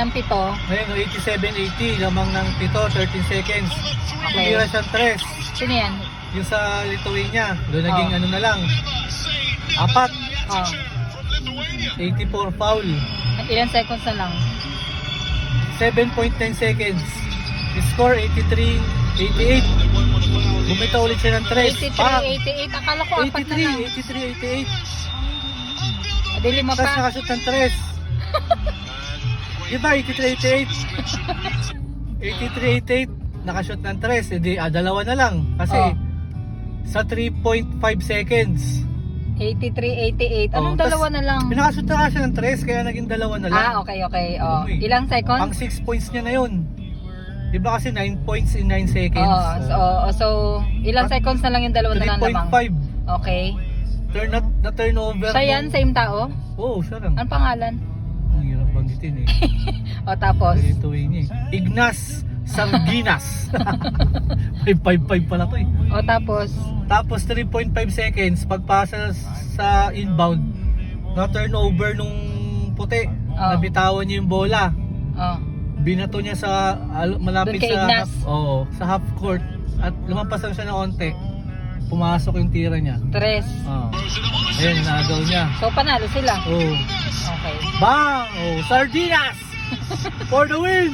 Ang pito. Ngayon, 87-80, lamang ng pito, 13 seconds. Okay. Tumira siyang 3. Sino yan? Yung sa Lithuania, doon naging Oh. ano na lang. 4. Oh. 84 foul. Ilan seconds na lang? 7.9 seconds. Score 83-88. Bumitaw ulit siya ng 3. 83-88. Akala ko apat na lang. 83-88. Adili mo Tapos pa. nakashoot ng 3. Diba 83-88? 83-88. Nakashoot ng 3. Hindi, dalawa na lang. Kasi Oh. sa 3.5 seconds. 83-88. Anong Oh, dalawa tas na lang? Pinakashoot na nga siya ng 3, kaya naging dalawa na lang. Okay, okay. Oh. Okay. Ilang Ang seconds? 6 points niya na yun. Diba kasi 9 points in 9 seconds. So, ilang seconds na lang yung dalawa na lang lamang? 3.5. Okay. Na turnover. Siya yan, same tao? Oo, siya lang. Anong pangalan? Ang hirap banggitin eh. O tapos? Ito niya eh. Ignas Sardinas. 5.55 pala to eh. O tapos? Tapos 3.5 seconds pagpasa sa inbound, na turnover nung puti. Oh. Nabitawan niya yung bola. Oh. Binato niya sa malapit Doon kay sa Ignas. sa half court at lumampas lang siya ng onte. Pumasok yung tira niya. 3. Ayun, nagaw niya. So, panalo sila. Oh. Okay. Bang! Oh, Sardinas! For the win!